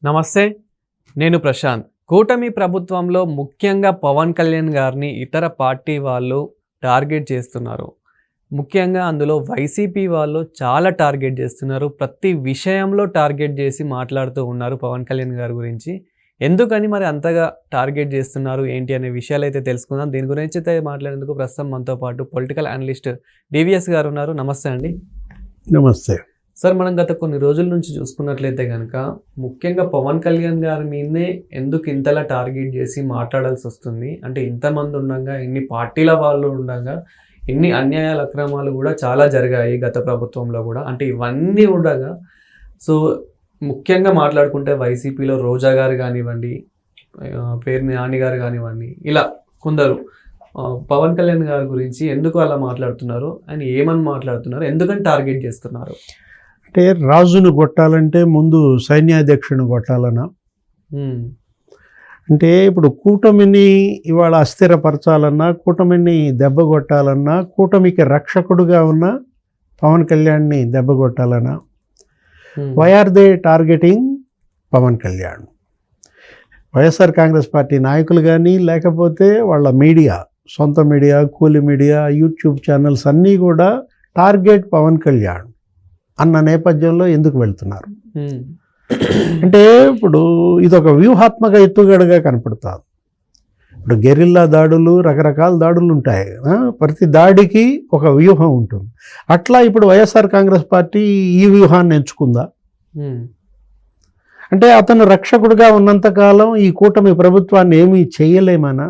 నమస్తే, నేను ప్రశాంత్. కూటమి ప్రభుత్వంలో ముఖ్యంగా పవన్ కళ్యాణ్ గారిని ఇతర పార్టీ వాళ్ళు టార్గెట్ చేస్తున్నారు. ముఖ్యంగా అందులో వైసీపీ వాళ్ళు చాలా టార్గెట్ చేస్తున్నారు. ప్రతి విషయంలో టార్గెట్ చేసి మాట్లాడుతూ ఉన్నారు పవన్ కళ్యాణ్ గారి గురించి. ఎందుకని మరి అంతగా టార్గెట్ చేస్తున్నారు ఏంటి అనే విషయాలు అయితే తెలుసుకుందాం. దీని గురించి అయితే మాట్లాడేందుకు ప్రస్తుతం మనతో పాటు పొలిటికల్ అనలిస్ట్ డివిఎస్ గారు ఉన్నారు. నమస్తే అండి. నమస్తే సార్, మనం గత కొన్ని రోజుల నుంచి చూసుకున్నట్లయితే కనుక ముఖ్యంగా పవన్ కళ్యాణ్ గారి మీదనే ఎందుకు ఇంతలా టార్గెట్ చేసి మాట్లాడాల్సి వస్తుంది అంటే, ఇంతమంది ఉండగా, ఇన్ని పార్టీల వాళ్ళు ఉండగా, ఇన్ని అన్యాయాల అక్రమాలు కూడా చాలా జరిగాయి గత ప్రభుత్వంలో కూడా. అంటే ఇవన్నీ ఉండగా సో ముఖ్యంగా మాట్లాడుకుంటే వైసీపీలో రోజా గారు కానివ్వండి, పేర్ని నాని గారు కానివ్వండి, ఇలా కొందరు పవన్ కళ్యాణ్ గారి గురించి ఎందుకు అలా మాట్లాడుతున్నారు, ఆయన ఏమని మాట్లాడుతున్నారు, ఎందుకని టార్గెట్ చేస్తున్నారు? అంటే రాజును కొట్టాలంటే ముందు సైన్యాధ్యక్షుని కొట్టాలనా? అంటే ఇప్పుడు కూటమిని ఇవాళ అస్థిరపరచాలన్నా, కూటమిని దెబ్బ కొట్టాలన్నా, కూటమికి రక్షకుడుగా ఉన్న పవన్ కళ్యాణ్ని దెబ్బ కొట్టాలనా? Why are they targeting Pawan Kalyan? YSR Congress party నాయకులు కానీ, లేకపోతే వాళ్ళ మీడియా, సొంత మీడియా, కూలి మీడియా, యూట్యూబ్ ఛానల్స్ అన్నీ కూడా టార్గెట్ పవన్ కళ్యాణ్ అన్న నేపథ్యంలో ఎందుకు వెళ్తున్నారు అంటే, ఇప్పుడు ఇదొక వ్యూహాత్మక ఎత్తుగడగా కనపడుతుంది. ఇప్పుడు గెరిల్లా దాడులు, రకరకాల దాడులు ఉంటాయి. ప్రతి దాడికి ఒక వ్యూహం ఉంటుంది. అట్లా ఇప్పుడు వైఎస్ఆర్ కాంగ్రెస్ పార్టీ ఈ వ్యూహాన్ని ఎంచుకుందా? అంటే అతను రక్షకుడిగా ఉన్నంతకాలం ఈ కూటమి ప్రభుత్వాన్ని ఏమీ చేయలేమనా?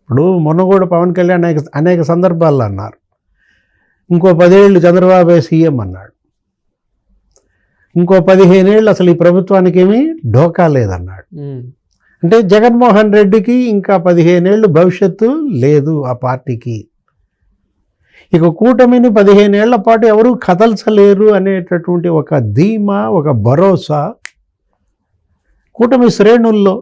ఇప్పుడు మొన్న కూడా పవన్ కళ్యాణ్ అనేక సందర్భాల్లో అన్నారు, ఇంకో 10 ఏళ్ళు చంద్రబాబు సీఎం అన్నాడు, ఇంకో 15 ఏళ్ళు అసలు ఈ ప్రభుత్వానికి ఏమీ ఢోకా లేదన్నాడు. అంటే జగన్మోహన్ రెడ్డికి ఇంకా 15 ఏళ్ళు భవిష్యత్తు లేదు ఆ పార్టీకి. ఇక కూటమిని 15 ఏళ్ల పాటు ఎవరూ కదల్చలేరు అనేటటువంటి ఒక ధీమా, ఒక భరోసా కూటమి శ్రేణుల్లో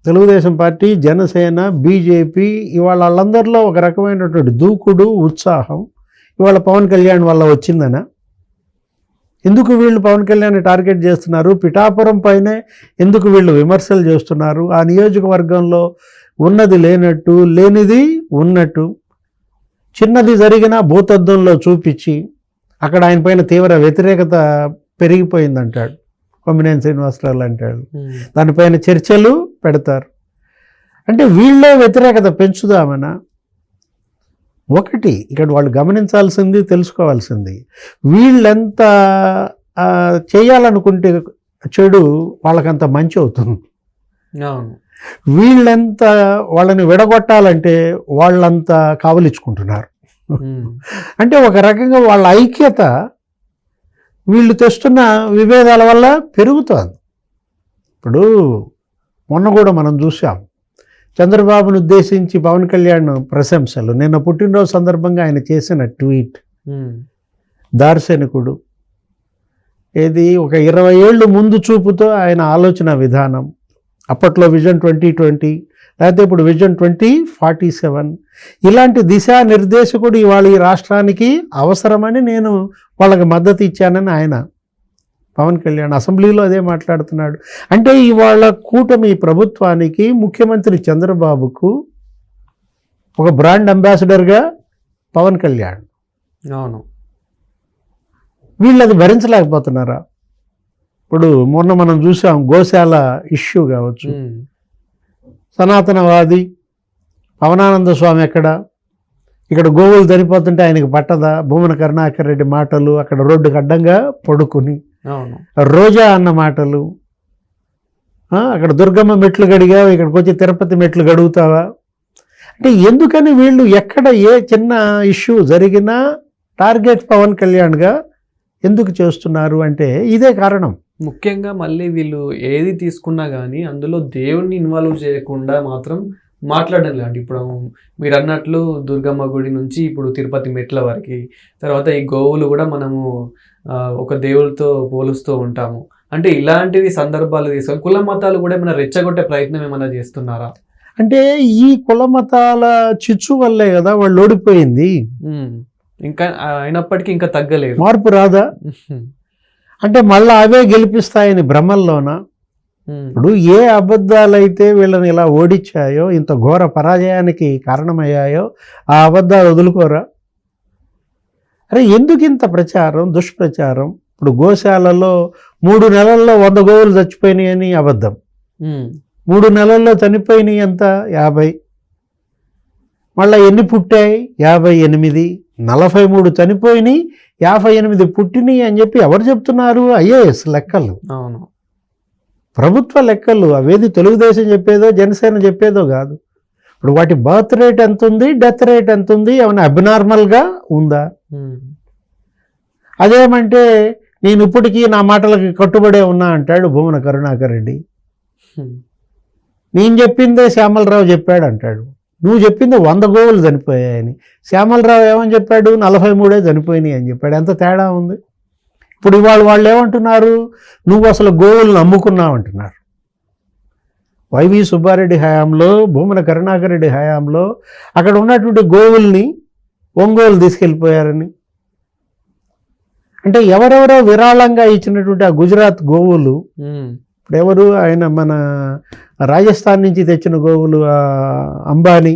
తెలుగుదేశం పార్టీ, జనసేన, బీజేపీ ఇవాళ వాళ్ళందరిలో ఒక రకమైనటువంటి దూకుడు, ఉత్సాహం ఇవాళ పవన్ కళ్యాణ్ వల్ల వచ్చిందనా? ఎందుకు వీళ్ళు పవన్ కళ్యాణ్ టార్గెట్ చేస్తున్నారు? పిఠాపురం పైనే ఎందుకు వీళ్ళు విమర్శలు చేస్తున్నారు? ఆ నియోజకవర్గంలో ఉన్నది లేనట్టు, లేనిది ఉన్నట్టు, చిన్నది జరిగినా భూతద్దంలో చూపించి అక్కడ ఆయన పైన తీవ్ర వ్యతిరేకత పెరిగిపోయిందంటాడు కొమ్మినేని శ్రీనివాసరావు అంటాడు. దానిపైన చర్చలు పెడతారు. అంటే వీళ్ళే వ్యతిరేకత పెంచుదామనా? ఒకటి ఇక్కడ వాళ్ళు గమనించాల్సింది, తెలుసుకోవాల్సింది, వీళ్ళెంత చేయాలనుకుంటే చెడు వాళ్ళకంత మంచి అవుతుంది. వీళ్ళెంత వాళ్ళని విడగొట్టాలంటే వాళ్ళంతా కావలించుకుంటున్నారు. అంటే ఒక రకంగా వాళ్ళ ఐక్యత వీళ్ళు తెస్తున్న విభేదాల వల్ల పెరుగుతోంది. ఇప్పుడు మొన్న కూడా మనం చూసాం చంద్రబాబును ఉద్దేశించి పవన్ కళ్యాణ్ ప్రశంసలు. నిన్న పుట్టినరోజు సందర్భంగా ఆయన చేసిన ట్వీట్, దార్శనికుడు, ఏది ఒక 20 ఏళ్ళు ముందు చూపుతో ఆయన ఆలోచన విధానం, అప్పట్లో విజన్ 2020, లేకపోతే ఇప్పుడు విజన్ 2047, ఇలాంటి దిశానిర్దేశకుడు ఇవాళ ఈ రాష్ట్రానికి అవసరమని నేను వాళ్ళకి మద్దతు ఇచ్చానని ఆయన పవన్ కళ్యాణ్ అసెంబ్లీలో అదే మాట్లాడుతున్నాడు. అంటే ఇవాళ కూటమి ప్రభుత్వానికి, ముఖ్యమంత్రి చంద్రబాబుకు ఒక బ్రాండ్ అంబాసిడర్గా పవన్ కళ్యాణ్. అవును, వీళ్ళు అది భరించలేకపోతున్నారా? ఇప్పుడు మొన్న మనం చూసాం గోశాల ఇష్యూ కావచ్చు, సనాతనవాది పవనానంద స్వామి ఎక్కడ, ఇక్కడ గోవులు చనిపోతుంటే ఆయనకి పట్టదా? భూమన కరుణాకర్ రెడ్డి మాటలు, అక్కడ రోడ్డుకు అడ్డంగా పడుకుని రోజా అన్న మాటలు, అక్కడ దుర్గమ్మ మెట్లు గడిగావు, ఇక్కడికి వచ్చి తిరుపతి మెట్లు గడుగుతావా? అంటే ఎందుకని వీళ్ళు ఎక్కడ ఏ చిన్న ఇష్యూ జరిగినా టార్గెట్ పవన్ కళ్యాణ్గా ఎందుకు చేస్తున్నారు అంటే ఇదే కారణం. ముఖ్యంగా మళ్ళీ వీళ్ళు ఏది తీసుకున్నా కానీ అందులో దేవుణ్ణి ఇన్వాల్వ్ చేయకుండా మాత్రం మాట్లాడడం లేదు. ఇప్పుడు మీరు అన్నట్లు దుర్గమ్మ గుడి నుంచి ఇప్పుడు తిరుపతి మెట్ల వరకు, తర్వాత ఈ గోవులు కూడా మనము ఒక దేవుడితో పోలుస్తూ ఉంటాము. అంటే ఇలాంటివి సందర్భాలు తీసుకొని కుల మతాలు కూడా ఏమైనా రెచ్చగొట్టే ప్రయత్నం ఏమైనా చేస్తున్నారా? అంటే ఈ కుల మతాల చిచ్చు వల్లే కదా వాళ్ళు ఓడిపోయింది. ఇంకా అయినప్పటికీ ఇంకా తగ్గలేదు, మార్పు రాదా? అంటే మళ్ళీ అవే గెలిపిస్తాయని భ్రమల్లోన. ఇప్పుడు ఏ అబద్ధాలైతే వీళ్ళని ఇలా ఓడించాయో, ఇంత ఘోర పరాజయానికి కారణమయ్యాయో ఆ అబద్ధాలు వదులుకోరా? అరే ఎందుకు ఇంత ప్రచారం, దుష్ప్రచారం? ఇప్పుడు గోశాలలో 3 నెలల్లో 100 గోవులు చచ్చిపోయినాయి అని అబద్ధం. 3 నెలల్లో చనిపోయినాయి ఎంత? 50. మళ్ళీ ఎన్ని పుట్టాయి? 58. 43 చనిపోయినాయి, 58 పుట్టినాయి అని చెప్పి ఎవరు చెప్తున్నారు? ఐఏఎస్ లెక్కలు, అవును, ప్రభుత్వ లెక్కలు. అవేది తెలుగుదేశం చెప్పేదో జనసేన చెప్పేదో కాదు. ఇప్పుడు వాటి బర్త్ రేట్ ఎంత ఉంది, డెత్ రేట్ ఎంత ఉంది, ఏమైనా అబ్నార్మల్గా ఉందా? అదేమంటే నేను ఇప్పటికీ నా మాటలకి కట్టుబడే ఉన్నా అంటాడు భూమన కరుణాకర్ రెడ్డి. నేను చెప్పిందే శ్యామలరావు చెప్పాడు అంటాడు. నువ్వు చెప్పింది 100 గోవులు చనిపోయాయని. శ్యామలరావు ఏమని చెప్పాడు? 43 చనిపోయినాయి అని చెప్పాడు. ఎంత తేడా ఉంది? ఇప్పుడు ఇవాళ వాళ్ళు ఏమంటున్నారు? నువ్వు అసలు గోవులను అమ్ముకున్నావు అంటున్నారు. వైవి సుబ్బారెడ్డి హయాంలో, భూమన కరుణాకర్ రెడ్డి హయాంలో అక్కడ ఉన్నటువంటి గోవుల్ని ఒంగోలు తీసుకెళ్ళిపోయారని. అంటే ఎవరెవరో విరాళంగా ఇచ్చినటువంటి ఆ గుజరాత్ గోవులు, ఇప్పుడు ఎవరు ఆయన మన రాజస్థాన్ నుంచి తెచ్చిన గోవులు, అంబానీ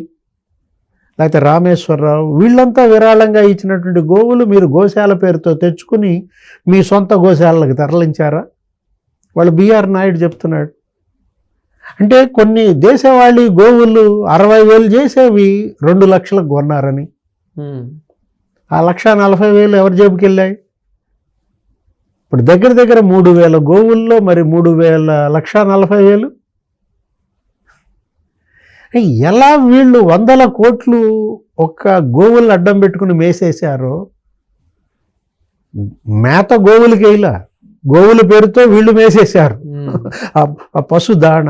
లేకపోతే రామేశ్వరరావు, వీళ్ళంతా విరాళంగా ఇచ్చినటువంటి గోవులు మీరు గోశాల పేరుతో తెచ్చుకుని మీ సొంత గోశాలకు తరలించారా? వాళ్ళు బిఆర్ నాయుడు చెప్తున్నాడు. అంటే కొన్ని దేశవాళీ గోవులు 60,000 చేసేవి 2 లక్షలకు కొన్నారని. ఆ 1,40,000 ఎవరి జేబుకి వెళ్ళాయి? ఇప్పుడు దగ్గర దగ్గర 3,000 గోవుల్లో మరి 3,40,000. ఎలా వీళ్ళు 100 కోట్లు ఒక్క గోవులను అడ్డం పెట్టుకుని మేసేశారో, మేత గోవులకి వేయలా, గోవుల పేరుతో వీళ్ళు మేసేశారు ఆ పశు దాణ.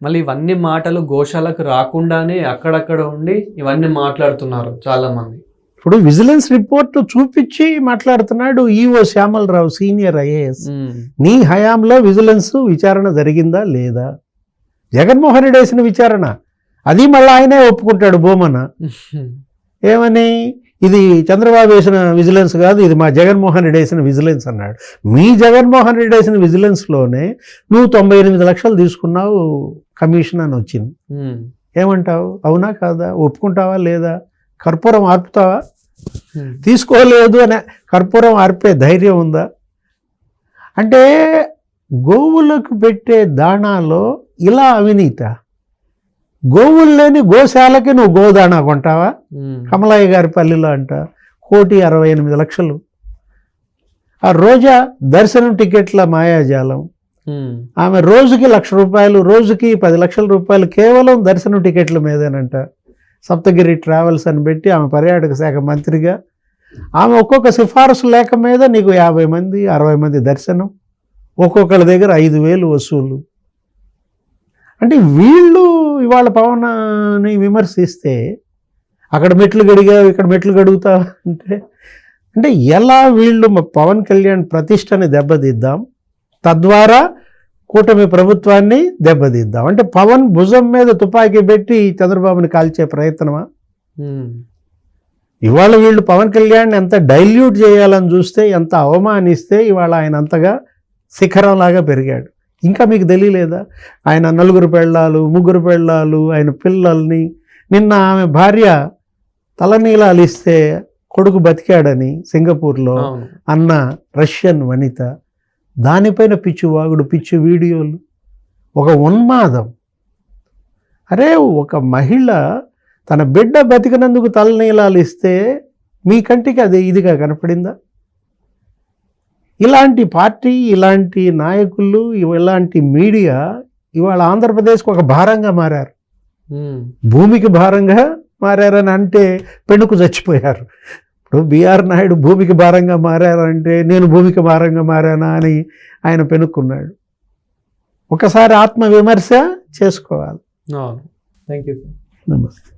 మళ్ళీ ఇవన్నీ మాటలు గోశాలకు రాకుండానే అక్కడక్కడ ఉండి ఇవన్నీ మాట్లాడుతున్నారు చాలా మంది. ఇప్పుడు విజిలెన్స్ రిపోర్ట్ చూపించి మాట్లాడుతున్నాడు ఈఓ శ్యామలరావు, సీనియర్ ఐఏఎస్. నీ హయాంలో విజిలెన్స్ విచారణ జరిగిందా లేదా? జగన్మోహన్ రెడ్డి వేసిన విచారణ, అది మళ్ళీ ఆయనే ఒప్పుకుంటాడు భూమన. ఏమని? ఇది చంద్రబాబు వేసిన విజిలెన్స్ కాదు, ఇది మా జగన్మోహన్ రెడ్డి వేసిన విజిలెన్స్ అన్నాడు. మీ జగన్మోహన్ రెడ్డి వేసిన విజిలెన్స్లోనే నువ్వు 98 లక్షలు తీసుకున్నావు కమిషన్ అని వచ్చింది. ఏమంటావు? అవునా కాదా? ఒప్పుకుంటావా లేదా? కర్పూరం ఆర్పుతావా? తీసుకోలేదు అని కర్పూరం ఆర్పే ధైర్యం ఉందా? అంటే గోవులకు పెట్టే దాణాలో ఇలా అవినీత. గోవులు లేని గోశాలకి నువ్వు గోదాణా కొంటావా? కమలయ్య గారి పల్లిలో అంట 1,68,00,000. ఆ రోజా దర్శనం టికెట్ల మాయాజాలం. ఆమె రోజుకి 1,00,000 రూపాయలు, రోజుకి 10 లక్షల రూపాయలు కేవలం దర్శనం టికెట్ల మీదేనంట. సప్తగిరి ట్రావెల్స్ అని పెట్టి ఆమె పర్యాటక శాఖ మంత్రిగా ఆమె ఒక్కొక్క సిఫారసు లేఖ మీద నీకు 50 మంది 60 మంది దర్శనం, ఒక్కొక్కరి దగ్గర 5,000 వసూలు. అంటే వీళ్ళు ఇవాళ పవన్ని విమర్శిస్తే అక్కడ మెట్లు గడిగావు, ఇక్కడ మెట్లు గడుగుతావు అంటే ఎలా వీళ్ళు పవన్ కళ్యాణ్ ప్రతిష్టని దెబ్బతీద్దాం, తద్వారా కూటమి ప్రభుత్వాన్ని దెబ్బతీద్దాం. అంటే పవన్ భుజం మీద తుపాకీ పెట్టి చంద్రబాబుని కాల్చే ప్రయత్నమా? ఇవాళ వీళ్ళు పవన్ కళ్యాణ్ ఎంత డైల్యూట్ చేయాలని చూస్తే, ఎంత అవమానిస్తే ఇవాళ ఆయన అంతగా శిఖరంలాగా పెరిగాడు. ఇంకా మీకు తెలియలేదా? ఆయన 4 పెళ్ళాలు, 3 పెళ్ళాలు, ఆయన పిల్లల్ని, నిన్న ఆమె భార్య తలనీలాలు ఇస్తే కొడుకు బతికాడని సింగపూర్లో అన్న రష్యన్ వనిత, దానిపైన పిచ్చి వాగుడు, పిచ్చి వీడియోలు, ఒక ఉన్మాదం. అరే ఒక మహిళ తన బిడ్డ బతికినందుకు తలనీలాలు ఇస్తే మీ కంటికి అది ఇదిగా కనపడిందా? ఇలాంటి పార్టీ, ఇలాంటి నాయకులు, ఇలాంటి మీడియా ఇవాళ ఆంధ్రప్రదేశ్కి ఒక భారంగా మారారు. భూమికి భారంగా మారారని అంటే పెనుకు చచ్చిపోయారు. ఇప్పుడు బిఆర్ నాయుడు భూమికి భారంగా మారారంటే నేను భూమికి భారంగా మారానా అని ఆయన పెనుక్కున్నాడు. ఒకసారి ఆత్మవిమర్శ చేసుకోవాలి. Thank you. నమస్తే.